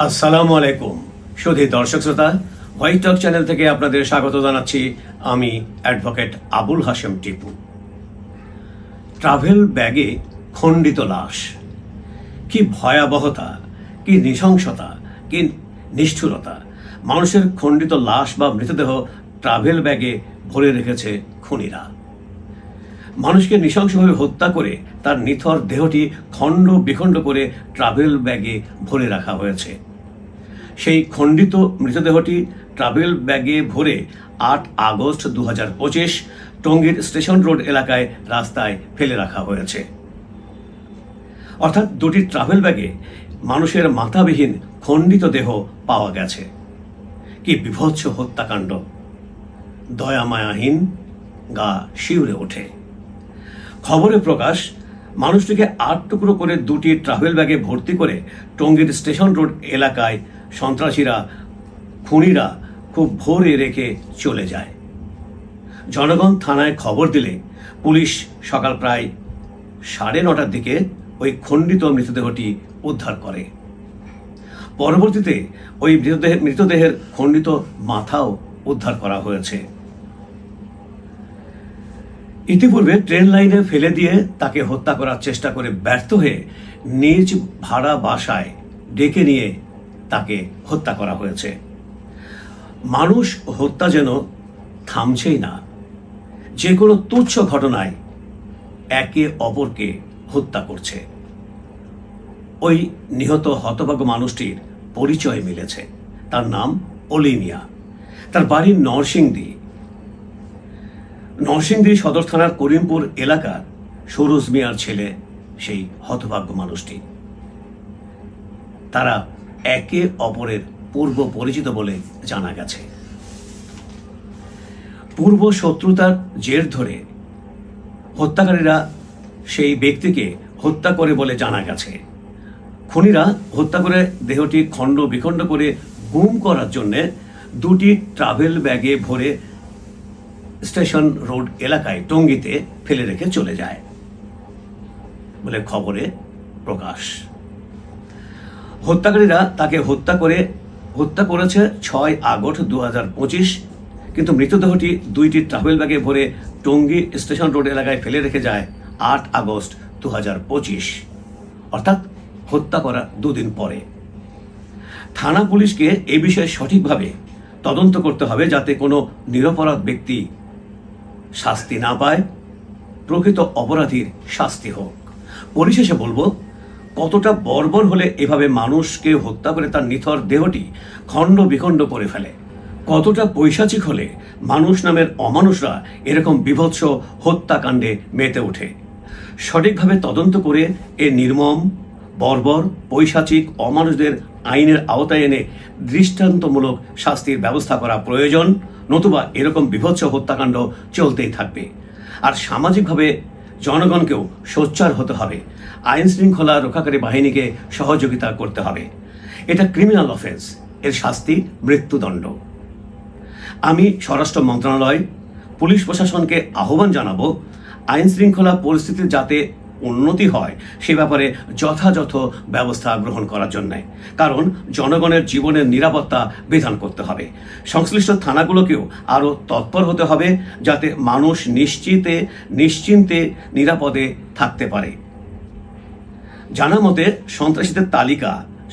আসসালামু আলাইকুম সুধী দর্শক শ্রোতা, হোয়াইট টক চ্যানেল থেকে আপনাদের স্বাগত জানাচ্ছি। আমি অ্যাডভোকেট আবুল হাশেম টিপু। ট্রাভেল ব্যাগে খণ্ডিত লাশ, কি ভয়াবহতা, কি নৃশংসতা, কি নিষ্ঠুরতা! মানুষের খণ্ডিত লাশ বা মৃতদেহ ট্রাভেল ব্যাগে ভরে রেখেছে খুনিরা। মানুষকে নৃশংসভাবে হত্যা করে তার নিথর দেহটি খণ্ড বিখণ্ড করে ট্রাভেল ব্যাগে ভরে রাখা হয়েছে। সেই খণ্ডিত মৃতদেহটি ট্রাভেল ব্যাগে ভরে ৮ আগস্ট ২০২৫ টঙ্গীর স্টেশন রোড এলাকায় রাস্তায় ফেলে রাখা হয়েছে। অর্থাৎ দুটি ট্রাভেল ব্যাগে মানুষের মাথাবিহীন খণ্ডিত দেহ পাওয়া গেছে। কি বিভৎস হত্যাকাণ্ড! দয়া মায়াহীন, গা শিউরে ওঠে। খবরে প্রকাশ, মানুষটিকে ৮ টুকরো করে দুটি ট্রাভেল ব্যাগে ভর্তি করে টঙ্গীর স্টেশন রোড এলাকায় সন্ত্রাসীরা, খুনিরা খুব ভোরে রেখে চলে যায়। জনগণ থানায় খবর দিলে পুলিশ সকাল প্রায় ৯:৩০ দিকে ওই খণ্ডিত মৃতদেহটি উদ্ধার করে। পরবর্তীতে ওই মৃতদেহের খণ্ডিত মাথাও উদ্ধার করা হয়েছে। ইতিপূর্বে ট্রেন লাইনে ফেলে দিয়ে তাকে হত্যা করার চেষ্টা করে ব্যর্থ হয়ে নিজ ভাড়া বাসায় ডেকে নিয়ে তাকে হত্যা করা হয়েছে। মানুষ হত্যা যেন থামছেই না। যে কোনো তুচ্ছ ঘটনায় একে অপরকে হত্যা করছে। ওই নিহত হতভাগ্য মানুষটির পরিচয় মিলেছে। তার নাম অলি মিয়া। তার বাড়ি নরসিংদী সদর থানার করিমপুর এলাকার সরোজ মিয়ার ছেলে সেই হতভাগ্য মানুষটি। তারা একে অপরের পূর্ব পরিচিত বলে জানা গেছে। পূর্ব শত্রুতার জের ধরে হত্যাকারীরা সেই ব্যক্তিকে হত্যা করে বলে জানা গেছে। খুনিরা হত্যা করে দেহটি খণ্ড বিখণ্ড করে গুম করার জন্যে দুটি ট্রাভেল ব্যাগে ভরে স্টেশন রোড এলাকায় টঙ্গীতে ফেলে রেখে চলে যায় বলে খবরে প্রকাশ। হত্যাকারীরা তাকে হত্যা করেছে ৬ আগস্ট ২০২৫, কিন্তু মৃতদেহটি দুইটি ট্রাভেল ব্যাগে ভরে টঙ্গী স্টেশন রোড এলাকায় ফেলে রেখে যায় ৮ আগস্ট ২০২৫, অর্থাৎ হত্যা করার ২ দিন পরে। থানা পুলিশকে এ বিষয়ে সঠিকভাবে তদন্ত করতে হবে, যাতে কোনো নিরপরাধ ব্যক্তি শাস্তি না পায়, প্রকৃত অপরাধীর শাস্তি হোক। পরিশেষে বলবো, কতটা বর্বর হলে এভাবে মানুষকে হত্যা করে তার নিথর দেহটি খণ্ড বিখণ্ড করে ফেলে? কতটা পৈশাচিক হলে মানুষ নামের অমানুষরা এরকম বিভৎস হত্যাকাণ্ডে মেতে ওঠে? সঠিকভাবে তদন্ত করে এ নির্মম, বর্বর, পৈশাচিক অমানুষদের আইনের আওতায় এনে দৃষ্টান্তমূলক শাস্তির ব্যবস্থা করা প্রয়োজন, নতুবা এরকম বিভৎস হত্যাকাণ্ড চলতেই থাকবে। আর সামাজিকভাবে জনগণকেও সোচ্চার হতে হবে। আইন শৃঙ্খলা রক্ষাকারী বাহিনীকে সহযোগিতা করতে হবে। এটা ক্রিমিনাল অফেন্স, এর শাস্তি মৃত্যুদণ্ড। আমি স্বরাষ্ট্র মন্ত্রণালয়, পুলিশ প্রশাসনকে আহ্বান জানাবো, আইন শৃঙ্খলা পরিস্থিতির যাতে উন্নতি হয় সে ব্যাপারে যথাযথ ব্যবস্থা গ্রহণ করার জন্য। কারণ জনগণের জীবনের নিরাপত্তা বিধান করতে হবে। সংশ্লিষ্ট থানাগুলোকেও আরও তৎপর হতে হবে, যাতে মানুষ নিশ্চিন্তে নিরাপদে থাকতে পারে। জানা মতে সন্ত্রাসীদের তালিকা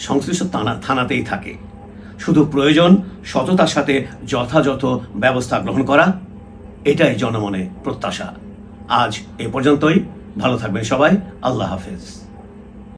সংশ্লিষ্ট থানাতেই থাকে। শুধু প্রয়োজন সততার সাথে যথাযথ ব্যবস্থা গ্রহণ করা। এটাই জনমনে প্রত্যাশা। আজ এ পর্যন্তই। ভালো থাকবেন সবাই। আল্লাহ হাফেজ।